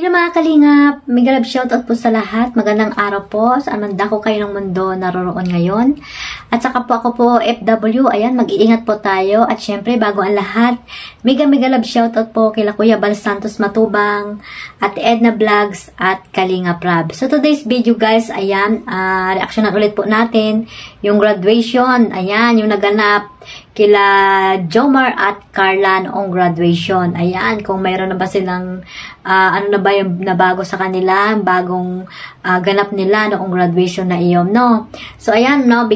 Hello mga kalingap! Mega love shoutout po sa lahat. Magandang araw po. Saan man dako kayo ng mundo naroroon ngayon. At saka po ako po FW. Ayan, mag-iingat po tayo. At syempre, bago ang lahat, mega love shoutout po kila Kuya Bal Santos Matubang, at Edna Vlogs, at Kalingap Rab. So today's video guys, ayan, reactionan ulit po natin yung graduation. Ayan, yung naganap kila Jomar at Carla noong graduation. Ayan, kung mayroon na ba silang ano na ba yung nabago sa kanila, bagong ganap nila noong graduation na iyon, no? So, ayan, no,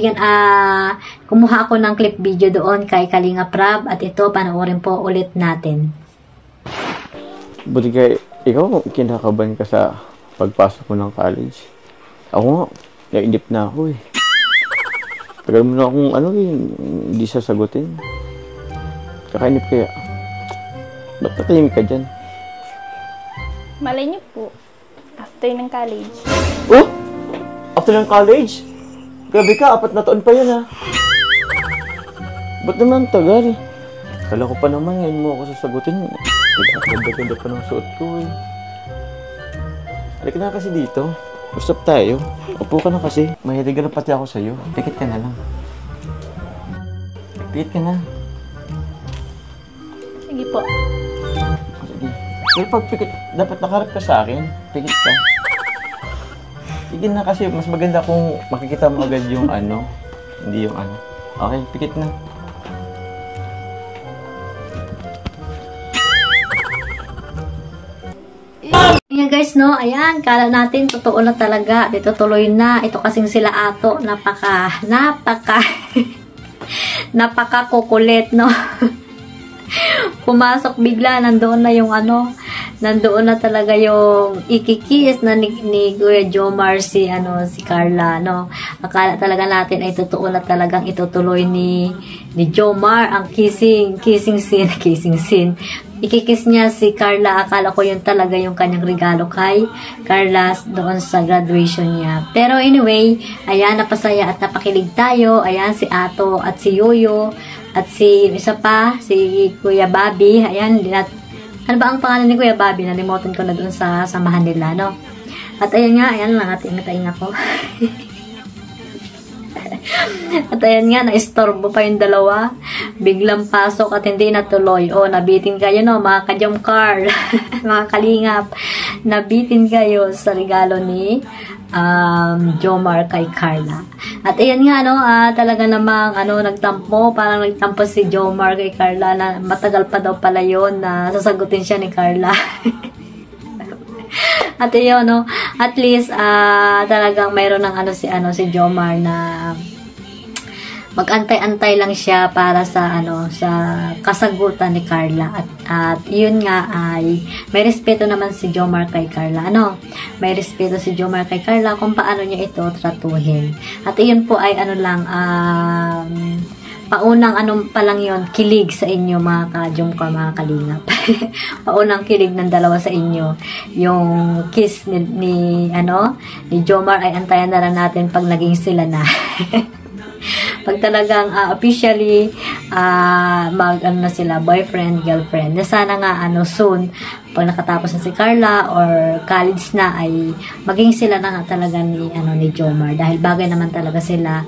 kumuha ako ng clip video doon kay Kalingap Rab, at ito, panoorin po ulit natin. Buti kay, ikaw, kinakabahan ka sa pagpasok mo ng college. Ako nga, nainip na ako eh. Tagal mo na akong hindi sasagutin. Kakainip kaya. Ba't natahimik ka dyan? Malay niyo po, after ng college. Oh! After ng college? Grabe ka, 4 na taon pa yan ha. Ba't naman tagal? Kala ko pa naman, ngayon mo ako sasagutin. Ganda-ganda pa ng suot ko eh. Halika na kasi dito. Usap tayo. Upo ka na kasi. Mahilig na pati ako sa'yo. Pikit ka na lang. Pikit ka na. Sige po. Sige. Pero pag pikit, dapat nakarap ka sa akin. Pikit ka. Sige na kasi, mas maganda kung makikita mo agad yung hindi yung Okay, pikit na. Ayan guys, no, ayan, kala natin totoo na talaga, dito tuloy na, ito kasing sila Ato, napaka kukulit, no. Pumasok bigla, nandoon na yung nandoon na talaga yung ikikis na ni Kuya Jomar si Carla, no. Akala talaga natin ay totoo na talagang itutuloy ni Jomar ang kissing scene. Ikikis niya si Carla. Akala ko yun talaga yung kanyang regalo kay Carla doon sa graduation niya. Pero anyway, ayan, napasaya at napakilig tayo. Ayan, si Ato at si Yoyo at si isa pa, si Kuya Bobby. Ayan, ano ba ang pangalan ni Kuya Bobby? Nalimutan ko na doon sa samahan nila, no? At ayan nga, ayan lang, ingat ako. At ayan nga, naistorbo pa yung dalawa. Biglang pasok at hindi natuloy. O, nabitin kayo, no, mga ka-Jomcar, mga kalingap. Nabitin kayo sa regalo ni Jomar kay Carla. At ayan nga, no, talaga namang, parang nagtampo si Jomar kay Carla na matagal pa daw pala yun na sasagutin siya ni Carla. At ayun, no, at least, talagang mayroon ng si Jomar na mag-antay-antay lang siya para sa sa kasagutan ni Carla, at yun nga ay may respeto naman si Jomar kay Carla, may respeto si Jomar kay Carla kung paano niya ito tratuhin. At iyon po ay paunang pa lang yon, kilig sa inyo mga ka-Jomcar, mga kalingap. Paunang kilig ng dalawa sa inyo. Yung kiss ni Jomar ay antayan na lang natin pag naging sila na. Pag talagang officially na sila, boyfriend, girlfriend. Na sana nga soon, pag nakatapos na si Carla or college na, ay maging sila na nga talaga ni Jomar, dahil bagay naman talaga sila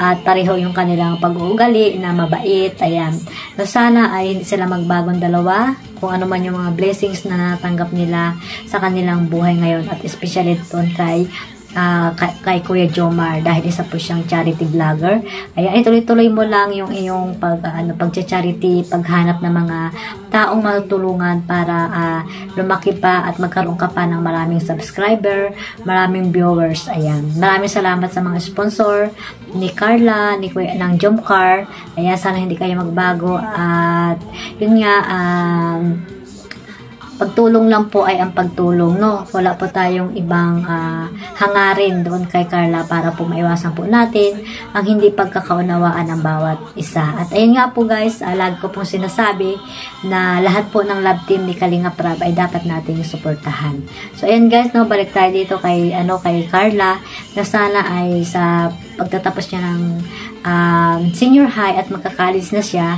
at pareho yung kanilang pag-uugali na mabait. Ayan. So sana ay hindi sila magbagong dalawa, kung ano man yung mga blessings na natanggap nila sa kanilang buhay ngayon, at especially doon kay Kuya Jomar, dahil isa po siyang charity vlogger. Ayan, ituloy-tuloy mo lang yung iyong pag-charity, paghanap ng mga taong matutulungan para lumaki pa at magkaroon ka pa ng maraming subscriber, maraming viewers. Ayan, maraming salamat sa mga sponsor ni Carla, ng Jomcar. Ayan, sana hindi kayo magbago, at yun nga, pagtulong lang po ay ang pagtulong, no? Wala po tayong ibang hangarin doon kay Carla para po maiwasan po natin ang hindi pagkakaunawaan ng bawat isa. At ayun nga po guys, lagi ko pong sinasabi na lahat po ng love team ni Kalingap Rab ay dapat nating suportahan. So ayun guys, no, balik tayo dito kay Carla, na sana ay sa pagtatapos niya ng senior high at magka-college na siya,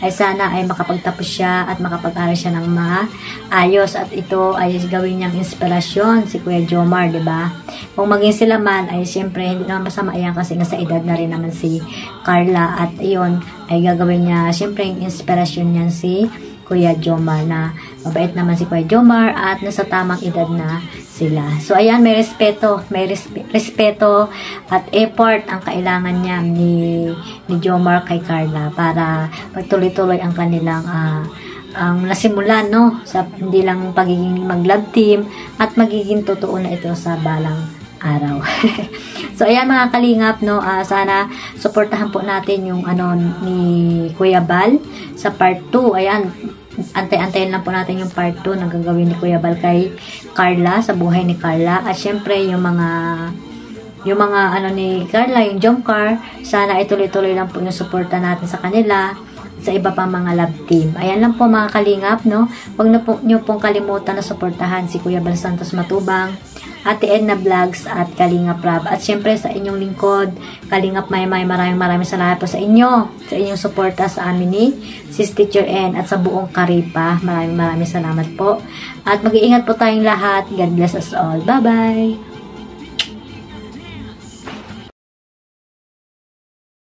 ay sana ay makapagtapos siya at makapag-aral siya ng maayos at ito ay gawin niyang inspirasyon si Kuya Jomar, di ba? Kung maging sila man ay siyempre hindi naman masama yan kasi nasa edad na rin naman si Carla at iyon ay gagawin niya siyempre yung inspirasyon niyan si Kuya Jomar na mabait naman si Kuya Jomar at nasa tamang edad na sila. So ayan, may respeto at effort ang kailangan niya ni Jomar kay Carla para pagtuloy-tuloy ang kanilang ang nasimulan, no, sa hindi lang pagiging mag-love team at magiging totoo na ito sa balang araw. So ayan mga kalingap, no, sana suportahan po natin yung ni Kuya Bal sa part 2. Ayan, antay-antayin lang po natin yung part 2 na gagawin ni Kuya Bal kay Carla, sa buhay ni Carla. At syempre yung mga ni Carla, yung Jomcar, sana ituloy-tuloy lang po yung suporta natin sa kanila sa iba pa mga love team. Ayan lang po mga kalingap, no. Huwag na po nyo pong kalimutan na suportahan si Kuya Bal Santos Matubang, Ate Edna Vlogs at Kalingap Rab. At syempre sa inyong lingkod, Kalingap Maymay, maraming salamat po sa inyo, sa inyong suporta sa amin ni Sis Teacher N at sa buong Karipa. Maraming salamat po. At mag-iingat po tayong lahat. God bless us all. Bye-bye!